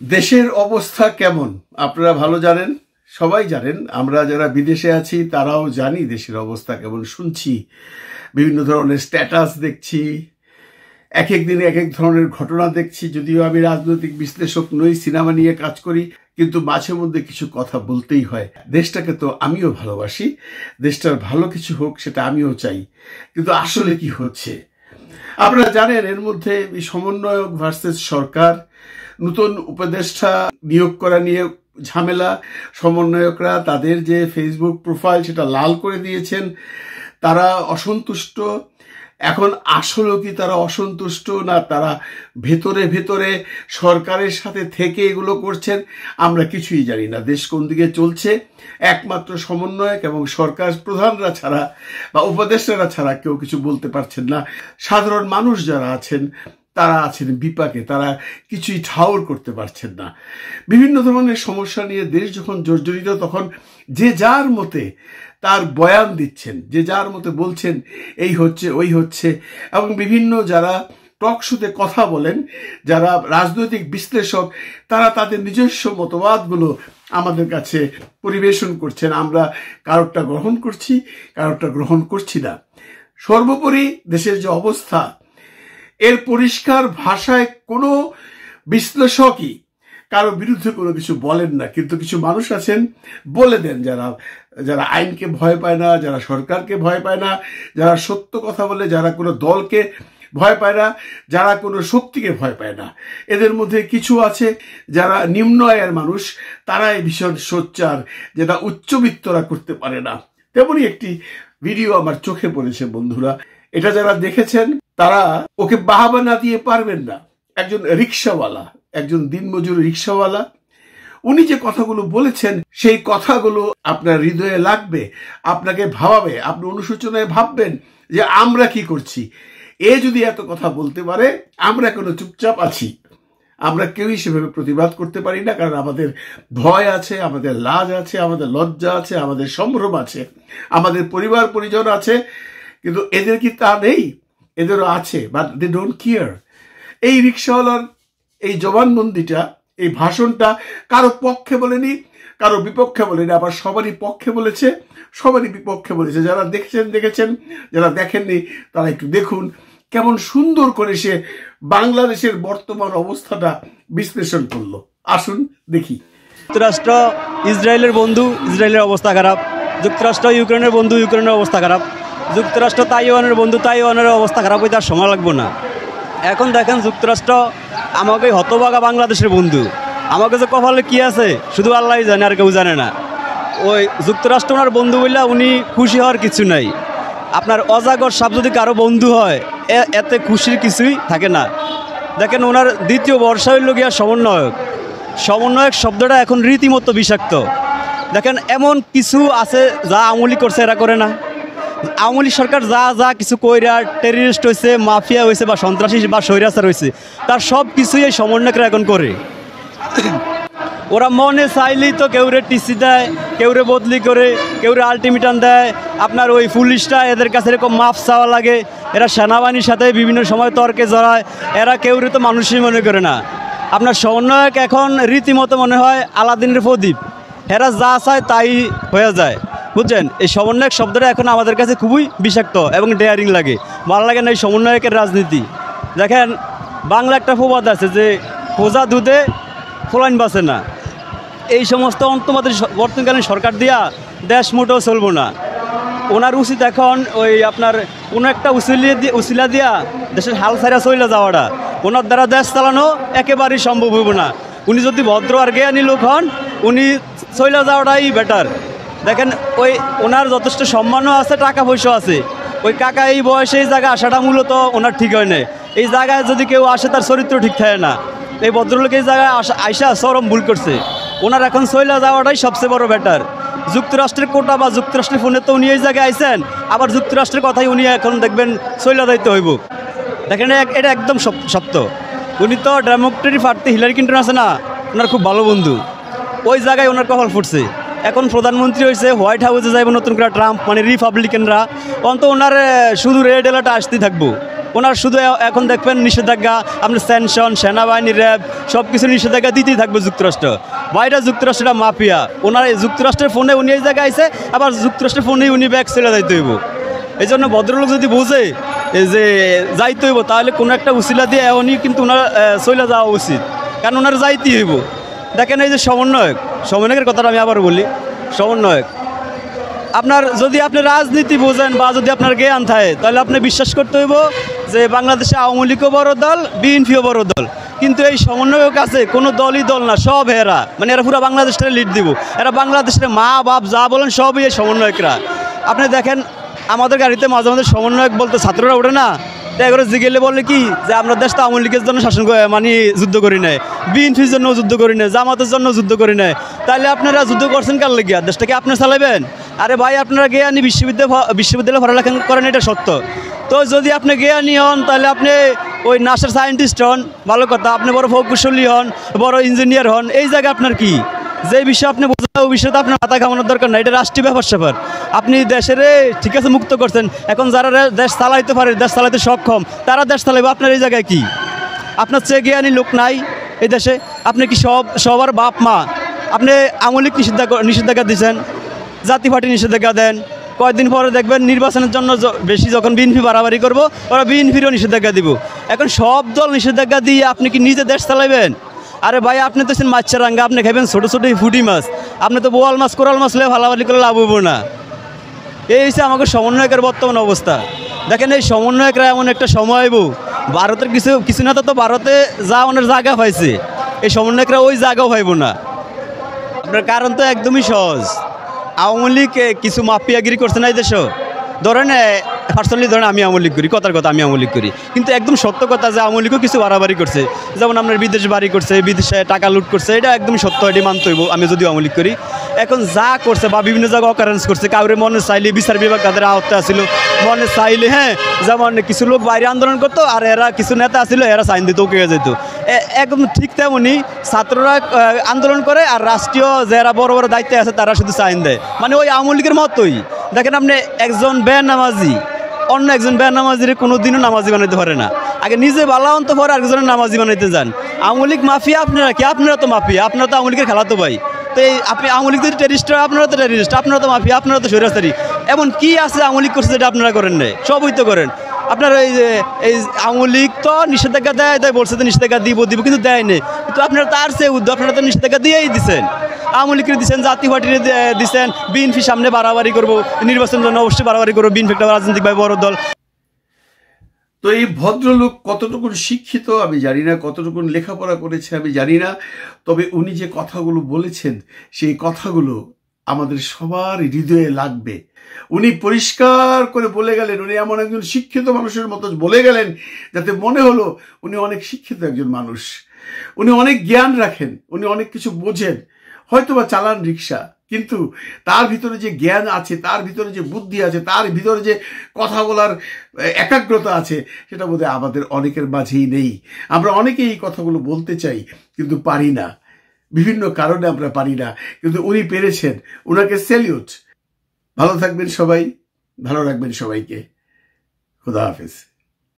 দেশের অবস্থা কেমন আপনারা ভালো জানেন, সবাই জানেন। আমরা যারা বিদেশে আছি তারাও জানি দেশের অবস্থা কেমন। শুনছি বিভিন্ন ধরনের স্ট্যাটাস দেখছি, এক এক দিনে এক এক ধরনের ঘটনা দেখছি। যদিও আমি রাজনৈতিক বিশ্লেষক নই, সিনেমা নিয়ে কাজ করি, কিন্তু মাঝে মধ্যে কিছু কথা বলতেই হয়। দেশটাকে তো আমিও ভালোবাসি, দেশটার ভালো কিছু হোক সেটা আমিও চাই, কিন্তু আসলে কি হচ্ছে আপনারা জানেন। এর মধ্যে সমন্বয়ক ভার্সেস সরকার, নতুন উপদেষ্টা নিয়োগ করা নিয়ে ঝামেলা। সমন্বয়করা তাদের যে ফেসবুক প্রোফাইল সেটা লাল করে দিয়েছেন, তারা অসন্তুষ্ট। এখন আসলে কি তারা অসন্তুষ্ট, না তারা ভেতরে ভেতরে সরকারের সাথে থেকে এগুলো করছেন, আমরা কিছুই জানি না। দেশ কোন দিকে চলছে একমাত্র সমন্বয়ক এবং সরকার প্রধানরা ছাড়া বা উপদেষ্টারা ছাড়া কেউ কিছু বলতে পারছেন না। সাধারণ মানুষ যারা আছেন তারা আছেন বিপাকে, তারা কিছুই ঠাউর করতে পারছেন না। বিভিন্ন ধরনের সমস্যা নিয়ে দেশ যখন জর্জরিত, তখন যে যার মতে তার বয়ান দিচ্ছেন, যে যার মতে বলছেন এই হচ্ছে ওই হচ্ছে। এবং বিভিন্ন যারা টক শোতে কথা বলেন, যারা রাজনৈতিক বিশ্লেষক, তারা তাদের নিজস্ব মতবাদগুলো আমাদের কাছে পরিবেশন করছেন। আমরা কারোরটা গ্রহণ করছি, কারোরটা গ্রহণ করছি না। সর্বোপরি দেশের যে অবস্থা, এর পরিষ্কার ভাষায় কোনো বিশ্লেষকই কারো বিরুদ্ধে কোনো কিছু বলেন না, কিন্তু কিছু মানুষ আছেন বলে দেন, যারা আইনকে ভয় পায় না, যারা সরকারকে ভয় পায় না, যারা সত্য কথা বলে, যারা কোনো দলকে ভয় পায় না, যারা কোনো শক্তিকে ভয় পায় না। এদের মধ্যে কিছু আছে যারা নিম্ন আয়ের মানুষ, তারাই ভীষণ সোচ্চার, যেটা উচ্চবিত্তরা করতে পারে না। তেমনই একটি ভিডিও আমার চোখে পড়েছে বন্ধুরা। এটা যারা দেখেছেন তারা ওকে বাহাবা না দিয়ে পারবেন না। একজন রিক্সাওয়ালা, একজন দিনমজুর রিক্সাওয়ালা, উনি যে কথাগুলো বলেছেন সেই কথাগুলো আপনার হৃদয়ে লাগবে, আপনাকে ভাবাবে। আপনি অনুশোচনায় ভাববেন যে আমরা কি করছি। এ যদি এত কথা বলতে পারে, আমরা কোনো চুপচাপ আছি, আমরা কেউই সেভাবে প্রতিবাদ করতে পারি না। কারণ আমাদের ভয় আছে, আমাদের লাজ আছে, আমাদের লজ্জা আছে, আমাদের সম্ভ্রম আছে, আমাদের পরিবার পরিজন আছে। কিন্তু এদের কি তা নেই? এদেরও আছে, বাট দে ডোন্ট কেয়ার। এই রিক্সাওয়ালার এই জবানবন্দিটা, এই ভাষণটা কারো পক্ষে বলেনি, কারো বিপক্ষে বলেনি, আবার সবারই পক্ষে বলেছে, সবারই বিপক্ষে বলেছে। যারা দেখেছেন দেখেছেন, যারা দেখেননি তারা একটু দেখুন কেমন সুন্দর করে সে বাংলাদেশের বর্তমান অবস্থাটা বিশ্লেষণ করলো। আসুন দেখি। যুক্তরাষ্ট্র ইসরায়েলের বন্ধু, ইসরায়েলের অবস্থা খারাপ। যুক্তরাষ্ট্র ইউক্রেনের বন্ধু, ইউক্রেনের অবস্থা খারাপ। যুক্তরাষ্ট্র তাইওয়ানের বন্ধু, তাইওয়ানের অবস্থা খারাপ হইতে আর সময় লাগবো না। এখন দেখেন যুক্তরাষ্ট্র আমাকে হতভাগা বাংলাদেশের বন্ধু, আমাকে যে কপালে কি আছে শুধু আল্লাহই জানে, আর কেউ জানে না। ওই যুক্তরাষ্ট্র ওনার বন্ধু বললে উনি খুশি হওয়ার কিছু নাই। আপনার অজাগর সাপ যদি কারো বন্ধু হয়, এতে খুশির কিছুই থাকে না। দেখেন ওনার দ্বিতীয় বর্ষা হইল গিয়া সমন্বয়ক। সমন্বয়ক শব্দটা এখন রীতিমতো বিষাক্ত। দেখেন এমন কিছু আছে যা আমলি করছে এরা করে না। আওয়ামী সরকার যা যা কিছু কইরা টেররিস্ট হয়েছে, মাফিয়া হয়েছে, বা সন্ত্রাসী বা স্বৈরাচার হয়েছে, তার সব কিছুই এই সমন্বয়করা এখন করে। ওরা মনে চাইলেই তো কেউরে টিসি দেয়, কেউরে বদলি করে, কেউরে আলটিমেটাম দেয়। আপনার ওই পুলিশটা এদের কাছে এরকম মাফ চাওয়া লাগে। এরা সেনাবাহিনীর সাথে বিভিন্ন সময় তর্কে জড়ায়। এরা কেউরে তো মানুষই মনে করে না। আপনার সমন্বয়ক এখন রীতিমতো মনে হয় আলাদিনের প্রদীপ, এরা যা চায় তাই হয়ে যায়, বুঝছেন। এই সমন্বয়ক শব্দটা এখন আমাদের কাছে খুবই বিষাক্ত এবং ডেয়ারিং লাগে, ভালো লাগে না এই সমন্বয়কের রাজনীতি। দেখেন বাংলা একটা প্রবাদ আছে যে খোঁজা দুধে ফোলাইন বাঁচে না। এই সমস্ত অন্তর্মাদের বর্তমানকালীন সরকার দিয়া দেশ মোটেও চলবো না। ওনার উচিত এখন ওই আপনার কোনো একটা উসিলা দিয়া দেশের হাল ছাইরা চলে যাওয়াটা। ওনার দ্বারা দেশ চালানো একেবারেই সম্ভব হইব না। উনি যদি ভদ্র আর জ্ঞানী লোক হন, উনি চলে যাওয়াটাই বেটার। দেখেন ওই ওনার যথেষ্ট সম্মানও আছে, টাকা পয়সা আছে। ওই কাকা এই বয়সে এই জায়গায় আসাটা মূলত ওনার ঠিক হয় না। এই জায়গায় যদি কেউ আসে তার চরিত্র ঠিক থাকে না। এই ভদ্রলোক এই জায়গায় আইসা চরম ভুল করছে। ওনার এখন চলে যাওয়াটাই সবচেয়ে বড় বেটার। যুক্তরাষ্ট্রের কোটা বা যুক্তরাষ্ট্রের ফোনে তো উনি এই জায়গায় আইসেন, আবার যুক্তরাষ্ট্রের কথাই উনি এখন দেখবেন চলে যাইতে হইব। দেখেন এটা একদম সত্য। উনি তো ডেমোক্রেটিক পার্টি হিলারি ক্লিন্টন আছে না, ওনার খুব ভালো বন্ধু। ওই জায়গায় ওনার কপাল ফুটছে। এখন প্রধানমন্ত্রী হয়েছে, হোয়াইট হাউসে যাইব নতুন করে ট্রাম্প, মানে রিপাবলিকানরা। অন্ত ওনার শুধু রেড অ্যালার্ট আসতেই থাকবো। ওনার শুধু এখন দেখবেন নিষেধাজ্ঞা, আপনার স্যাংশন, সেনাবাহিনী, র্যাব সব কিছু নিষেধাজ্ঞা দিতেই থাকবে যুক্তরাষ্ট্র। বাইরে যুক্তরাষ্ট্রটা মাফিয়া, ওনার যুক্তরাষ্ট্রের ফোনে উনি এই জায়গায় আইসে, আবার যুক্তরাষ্ট্রের ফোনেই উনি ব্যাগ ছেড়ে যাইতে হইব। এই জন্য ভদ্রলোক যদি বোঝে যে যাইতে হইব, তাহলে কোনো একটা উসিলা দিয়ে উনি কিন্তু ওনার চলে যাওয়া উচিত, কারণ ওনার যাইতেই হইব। দেখেন এই যে সমন্বয়কের কথাটা আমি আবার বলি, সমন্বয়ক আপনার যদি আপনি রাজনীতি বোঝেন বা যদি আপনার জ্ঞান থাকে, তাহলে আপনি বিশ্বাস করতে হইব যে বাংলাদেশে আওয়ামী লীগও বড় দল, বিএনপিও বড় দল, কিন্তু এই সমন্বয়ক আছে কোনো দলই দল না, সব এরা, মানে এরা পুরো বাংলাদেশটা লিড দিব। এরা বাংলাদেশের মা বাপ যা বলেন সবই এই সমন্বয়করা। আপনি দেখেন আমাদের গাড়িতে মাঝে মাঝে সমন্বয়ক বলতে ছাত্ররা ওঠে না, এগুলো জিগেলে বলে কি যে আমরা দেশটা আওয়ামী লীগের জন্য শাসন মানে যুদ্ধ করি নাই, বিএনপির জন্য যুদ্ধ করি নাই, জামাতের জন্য যুদ্ধ করি নাই, তাহলে আপনারা যুদ্ধ করছেন কার লেগিয়া? দেশটাকে আপনি চালাবেন? আরে ভাই আপনারা জ্ঞানী বিশ্ববিদ্যালয়ে পড়ালেখা করেন, এটা সত্য। তো যদি আপনি জ্ঞানী হন, তাহলে আপনি ওই নাসার সায়েন্টিস্ট হন, ভালো কথা, আপনি বড় প্রকৌশলী হন, বড় ইঞ্জিনিয়ার হন, এই জায়গায় আপনার কি? যে বিষয় আপনি বোঝেন ওই বিষয়টা আপনার মাথা ঘামানোর দরকার না, এটা রাষ্ট্রীয় ব্যাপার। আপনি দেশের ঠিক আছে মুক্ত করছেন, এখন যারা দেশ চালাইতে পারে, দেশ চালাইতে সক্ষম, তারা দেশ চালাইবে। আপনার এই জায়গায় কি? আপনার চেয়ে জ্ঞানী লোক নাই এই দেশে? আপনি কি সবার বাপ মা? আপনি আওয়ামী লীগ নিষেধাজ্ঞা দিচ্ছেন, জাতীয় পার্টি নিষেধাজ্ঞা দেন, কয়েকদিন পরে দেখবেন নির্বাচনের জন্য বেশি যখন বিএনপি বাড়াবাড়ি করবো, ওরা বিএনপিরও নিষেধাজ্ঞা দিব। এখন সব দল নিষেধাজ্ঞা দিয়ে আপনি কি নিজে দেশ চালাইবেন? আরে ভাই আপনি তো মাছের রাঙ্গা, আপনি খাইবেন ছোটো ছোটো ফুটি মাছ, আপনি তো বোয়াল মাছ কোরাল মাছ লে ভালাভালি করে লাভ হইব না। এই হচ্ছে আমাকে সমন্বয়কের বর্তমান অবস্থা। দেখেন এই সমন্বয়করা এমন একটা সময় হইব, ভারতের কিছু না তো ভারতে যা ওনার জায়গা পাইছে, এই সমন্বয়করা ওই জায়গাও পাইব না। আপনার কারণ তো একদমই সহজ, আওয়ামী লীগ কিছু মাফিয়াগিরি করছে না এই দেশে। ধরেন পার্সোনালি ধরেন আমি আওয়ামী লীগ করি, কথার কথা আমি আওয়ামী লীগ করি, কিন্তু একদম সত্য কথা যে আওয়ামী লীগও কিছু বাড়াবাড়ি করছে, যেমন আপনার বিদেশ বাড়ি করছে, বিদেশে টাকা লুট করছে, এটা একদম সত্য, এটি মানতে হইব আমি যদি আওয়ামী লীগ করি। এখন যা করছে বা বিভিন্ন জায়গায় অকারেন্স করছে, কাউরে মনে চাইলে বিচার বিভাগ তাদের আওতায় আসিল, মনে চাইলে যেমন কিছু লোক বাইরে আন্দোলন করতো, আর এরা কিছু নেতা আসিল, এরা সাইন দিত, ওকে যেত। একদম ঠিক তেমনই ছাত্ররা আন্দোলন করে, আর রাষ্ট্রীয় যারা বড় বড় দায়িত্বে আছে তারা শুধু সাইন দেয়, মানে ওই আওয়ামী লীগের মতোই। দেখেন আপনি একজন বেনামাজি অন্য একজন বেনামাজির কোনোদিনও নামাজি বানাইতে পারে না, আগে নিজে বালা অন্ত পরে আরেকজনের নামাজি বানাইতে যান। আওয়ামী লীগ মাফিয়া, আপনারা কি? আপনারা তো মাফিয়া, আপনারা তো আওয়ামী লীগের খেলাতো ভাই। তো এই আপনি আওয়ামী লীগ যদি টেরিস্ট, আপনারা তো টেরিস্ট, আপনারা তো মাফিয়া, আপনারা তো স্বৈরাচারী। এমন কি আছে আওয়ামী লীগ করছে যেটা আপনারা করেন নাই? সবই তো করেন আপনারা। এই আওয়ামী লীগ তো নিষেধাজ্ঞা দেয়, তাই বলছে তো নিষেধাজ্ঞা দিব কিন্তু দেয়নি। কিন্তু আপনারা তার চেয়ে উদ্যোগ, আপনারা তো নিষেধাজ্ঞা দিয়েই দিচ্ছেন, আওয়ামী লীগের দিচ্ছেন, জাতীয় পার্টির দিচ্ছেন, বিএনপি সামনে বাড়াবাড়ি করবো, নির্বাচনের জন্য অবশ্যই বাড়াবাড়ি করবো, বিএনপি একটা রাজনৈতিকভাবে বড় দল। তো এই ভদ্রলোক কতটুকু শিক্ষিত আমি জানি না, কতটুকু লেখাপড়া করেছে আমি জানি না, তবে উনি যে কথাগুলো বলেছেন সেই কথাগুলো আমাদের সবার হৃদয়ে লাগবে। উনি পরিষ্কার করে বলে গেলেন, উনি এমন একজন শিক্ষিত মানুষের মতো বলে গেলেন যাতে মনে হলো উনি অনেক শিক্ষিত একজন মানুষ, উনি অনেক জ্ঞান রাখেন, উনি অনেক কিছু বোঝেন, হয়তোবা চালান রিক্সা, কিন্তু তার ভিতরে যে জ্ঞান আছে, তার ভিতরে যে বুদ্ধি আছে, তার ভিতরে যে কথা বলার একাগ্রতা আছে, সেটা বোধহয় আমাদের অনেকের মাঝেই নেই। আমরা অনেকেই এই কথাগুলো বলতে চাই কিন্তু পারি না, বিভিন্ন কারণে আমরা পারি না, কিন্তু উনি পেরেছেন, উনাকে স্যালিউট। ভালো থাকবেন সবাই, ভালো রাখবেন সবাইকে। খুদা হাফেজ।